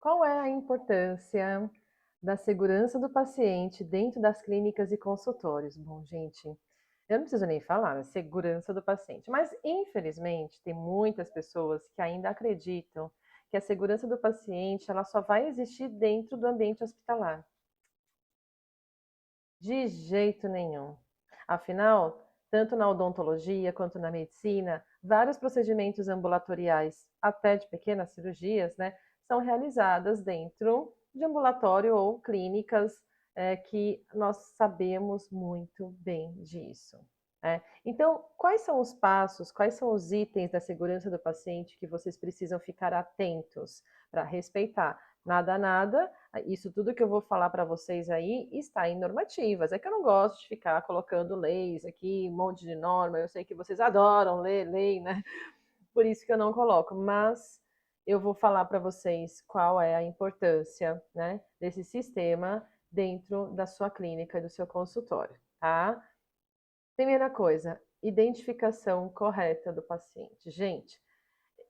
Qual é a importância da segurança do paciente dentro das clínicas e consultórios? Bom, gente, eu não preciso nem falar, né, segurança do paciente, mas infelizmente tem muitas pessoas que ainda acreditam que a segurança do paciente ela só vai existir dentro do ambiente hospitalar. De jeito nenhum. Afinal, tanto na odontologia quanto na medicina, vários procedimentos ambulatoriais, até de pequenas cirurgias, né, são realizadas dentro de ambulatório ou clínicas que nós sabemos muito bem disso. Então, quais são os passos, quais são os itens da segurança do paciente que vocês precisam ficar atentos para respeitar? Nada, nada, isso tudo que eu vou falar para vocês aí está em normativas. É que eu não gosto de ficar colocando leis aqui, um monte de norma. Eu sei que vocês adoram ler lei, né? Por isso que eu não coloco, mas eu vou falar para vocês qual é a importância, né, desse sistema dentro da sua clínica e do seu consultório, tá? Primeira coisa, identificação correta do paciente. Gente,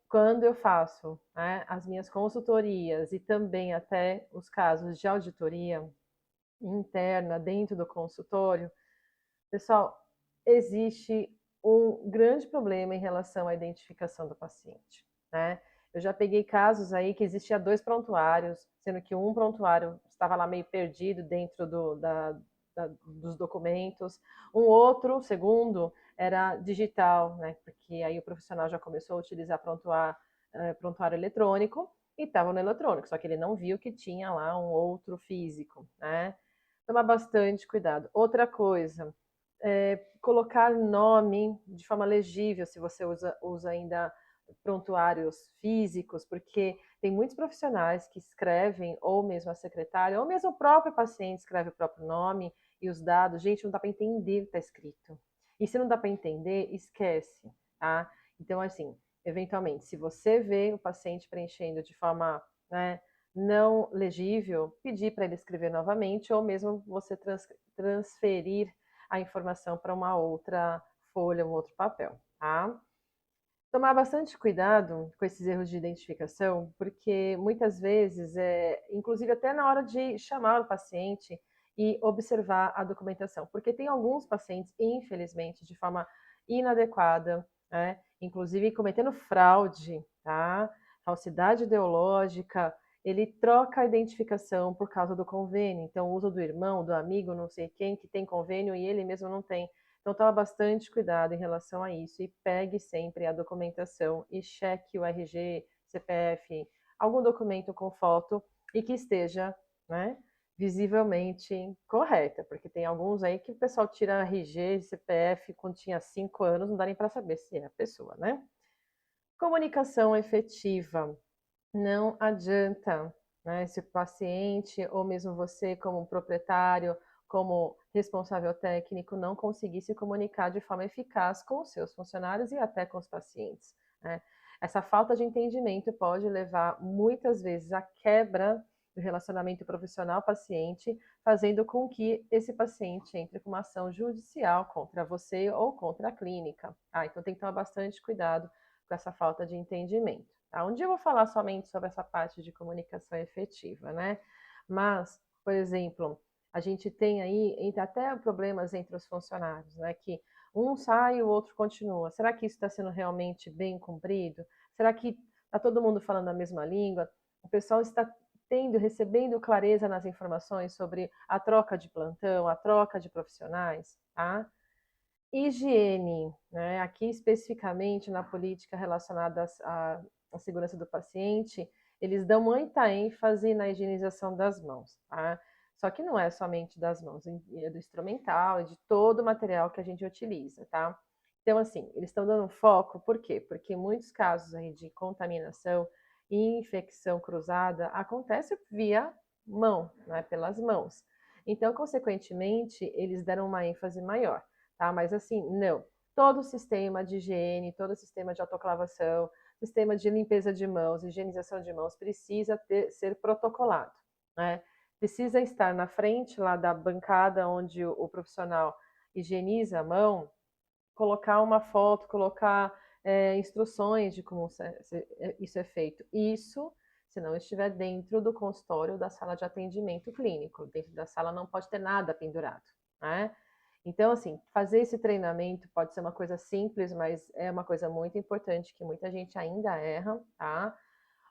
quando eu faço, né, as minhas consultorias e também até os casos de auditoria interna dentro do consultório, pessoal, existe um grande problema em relação à identificação do paciente, né? Eu já peguei casos aí que existia dois prontuários, sendo que um prontuário estava lá meio perdido dentro dos documentos, um outro, segundo, era digital, né? Porque aí o profissional já começou a utilizar prontuário eletrônico e estava no eletrônico, só que ele não viu que tinha lá um outro físico, né? Tomar bastante cuidado. Outra coisa, colocar nome de forma legível, se você usa ainda prontuários físicos, porque tem muitos profissionais que escrevem, ou mesmo a secretária, ou mesmo o próprio paciente escreve o próprio nome e os dados. Gente, não dá para entender o que está escrito. E se não dá para entender, esquece, tá? Então, assim, eventualmente, se você vê o paciente preenchendo de forma, né, não legível, pedir para ele escrever novamente, ou mesmo você transferir a informação para uma outra folha, um outro papel, tá? Tomar bastante cuidado com esses erros de identificação, porque muitas vezes, inclusive até na hora de chamar o paciente e observar a documentação, porque tem alguns pacientes, infelizmente, de forma inadequada, né, inclusive cometendo fraude, tá? Falsidade ideológica, ele troca a identificação por causa do convênio, então usa do irmão, do amigo, não sei quem, que tem convênio e ele mesmo não tem. Então, toma bastante cuidado em relação a isso e pegue sempre a documentação e cheque o RG, CPF, algum documento com foto e que esteja, né, visivelmente correta, porque tem alguns aí que o pessoal tira RG, CPF quando tinha 5 anos, não dá nem para saber se é a pessoa, né? Comunicação efetiva. Não adianta, né, se o paciente ou mesmo você como proprietário, como responsável técnico, não conseguir se comunicar de forma eficaz com os seus funcionários e até com os pacientes, né? Essa falta de entendimento pode levar muitas vezes à quebra do relacionamento profissional-paciente, fazendo com que esse paciente entre com uma ação judicial contra você ou contra a clínica. Então tem que tomar bastante cuidado com essa falta de entendimento. Tá? Um dia eu vou falar somente sobre essa parte de comunicação efetiva, né? Mas, por exemplo, a gente tem aí até problemas entre os funcionários, né? Que um sai e o outro continua. Será que isso está sendo realmente bem cumprido? Será que está todo mundo falando a mesma língua? O pessoal está recebendo clareza nas informações sobre a troca de plantão, a troca de profissionais, tá? Higiene, né? Aqui especificamente na política relacionada à segurança do paciente, eles dão muita ênfase na higienização das mãos, tá? Só que não é somente das mãos, é do instrumental, é de todo o material que a gente utiliza, tá? Então, assim, eles estão dando foco, por quê? Porque muitos casos aí de contaminação e infecção cruzada acontece via mão, né? Pelas mãos. Então, consequentemente, eles deram uma ênfase maior. Tá? Mas assim, não. Todo o sistema de higiene, todo o sistema de autoclavação, sistema de limpeza de mãos, higienização de mãos precisa ser protocolado, né? Precisa estar na frente lá da bancada onde o profissional higieniza a mão, colocar uma foto, colocar instruções de como isso é feito. Isso se não estiver dentro do consultório da sala de atendimento clínico. Dentro da sala não pode ter nada pendurado, né? Então, assim, fazer esse treinamento pode ser uma coisa simples, mas é uma coisa muito importante que muita gente ainda erra, tá?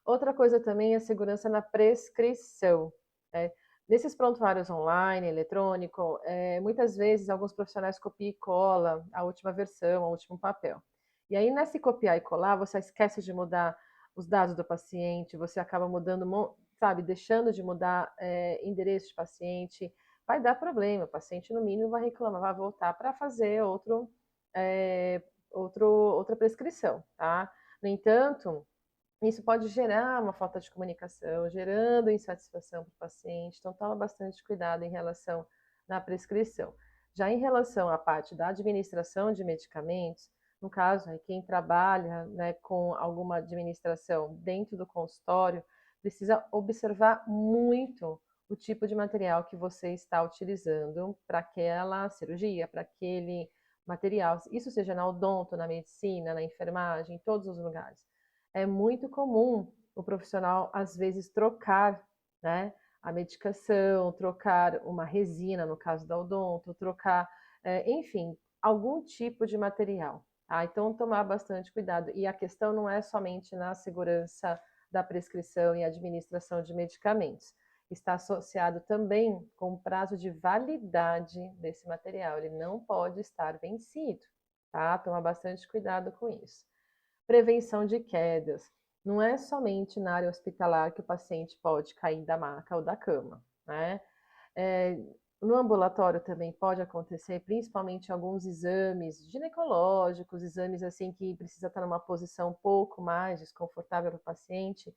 Outra coisa também é a segurança na prescrição, né? Nesses prontuários online, eletrônico, muitas vezes alguns profissionais copiam e colam a última versão, o último papel. E aí, nesse copiar e colar, você esquece de mudar os dados do paciente, você acaba mudando, sabe, deixando de mudar endereço de paciente, vai dar problema, o paciente no mínimo vai reclamar, vai voltar para fazer outra prescrição, tá? No entanto, isso pode gerar uma falta de comunicação, gerando insatisfação para o paciente, então toma bastante cuidado em relação à prescrição. Já em relação à parte da administração de medicamentos, no caso, quem trabalha, né, com alguma administração dentro do consultório, precisa observar muito o tipo de material que você está utilizando para aquela cirurgia, para aquele material, isso seja na odonto, na medicina, na enfermagem, em todos os lugares. É muito comum o profissional, às vezes, trocar, né, a medicação, trocar uma resina, no caso da odonto, trocar, enfim, algum tipo de material. Tá? Então, tomar bastante cuidado. E a questão não é somente na segurança da prescrição e administração de medicamentos. Está associado também com o prazo de validade desse material. Ele não pode estar vencido, tá? Tomar bastante cuidado com isso. Prevenção de quedas. Não é somente na área hospitalar que o paciente pode cair da maca ou da cama, né? No ambulatório também pode acontecer, principalmente alguns exames ginecológicos, exames assim que precisa estar numa posição um pouco mais desconfortável para o paciente.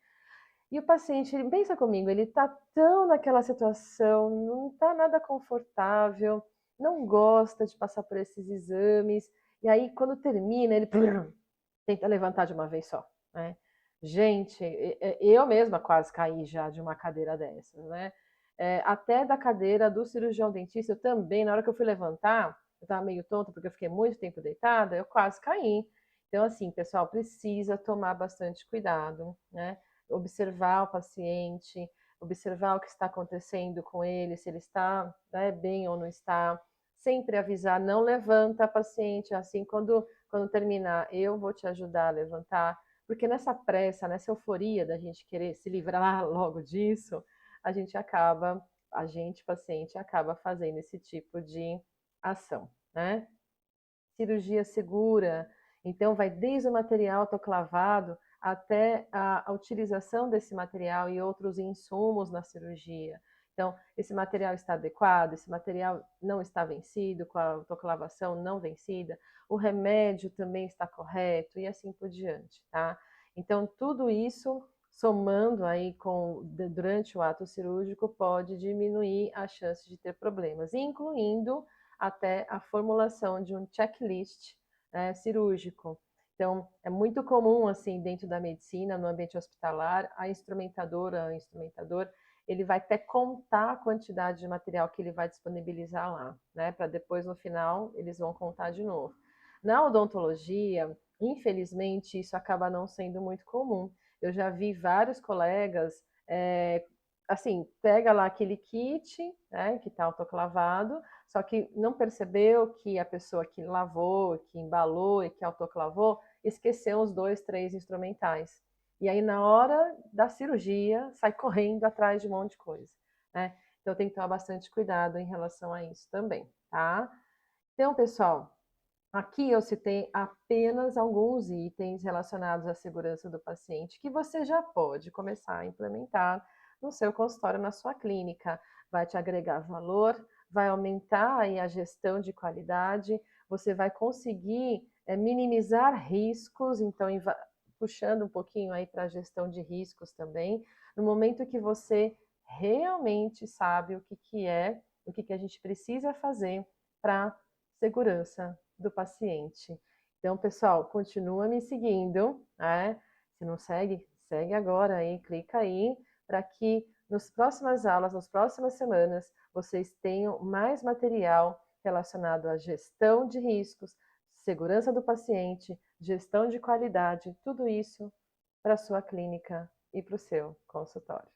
E o paciente, ele pensa comigo, ele está tão naquela situação, não está nada confortável, não gosta de passar por esses exames, e aí quando termina, ele tenta levantar de uma vez só, né? Gente, eu mesma quase caí já de uma cadeira dessas, né? Até da cadeira do cirurgião dentista, eu também, na hora que eu fui levantar, eu estava meio tonta porque eu fiquei muito tempo deitada, eu quase caí. Então, assim, pessoal, precisa tomar bastante cuidado, né? Observar o paciente, observar o que está acontecendo com ele, se ele está, né, bem ou não está. Sempre avisar, não levanta paciente, assim, quando terminar, eu vou te ajudar a levantar, porque nessa pressa, nessa euforia da gente querer se livrar logo disso, paciente, acaba fazendo esse tipo de ação, né? Cirurgia segura, então vai desde o material autoclavado até a utilização desse material e outros insumos na cirurgia. Então, esse material está adequado, esse material não está vencido, com a autoclavação não vencida, o remédio também está correto e assim por diante, tá? Então, tudo isso somando aí durante o ato cirúrgico pode diminuir a chance de ter problemas, incluindo até a formulação de um checklist cirúrgico. Então, é muito comum, assim, dentro da medicina, no ambiente hospitalar, o instrumentador, ele vai até contar a quantidade de material que ele vai disponibilizar lá, né? Para depois, no final, eles vão contar de novo. Na odontologia, infelizmente, isso acaba não sendo muito comum. Eu já vi vários colegas, assim, pega lá aquele kit, né, que está autoclavado, só que não percebeu que a pessoa que lavou, que embalou e que autoclavou, esqueceu os 2, 3 instrumentais. E aí, na hora da cirurgia, sai correndo atrás de um monte de coisa, né? Então, tem que tomar bastante cuidado em relação a isso também, tá? Então, pessoal, aqui eu citei apenas alguns itens relacionados à segurança do paciente que você já pode começar a implementar no seu consultório, na sua clínica. Vai te agregar valor, vai aumentar aí a gestão de qualidade, você vai conseguir minimizar riscos, então puxando um pouquinho aí para a gestão de riscos também, no momento que você realmente sabe o que a gente precisa fazer para segurança do paciente. Então, pessoal, continua me seguindo, né? Se não segue, segue agora aí, clica aí, para que nas próximas aulas, nas próximas semanas, vocês tenham mais material relacionado à gestão de riscos, segurança do paciente, gestão de qualidade, tudo isso para a sua clínica e para o seu consultório.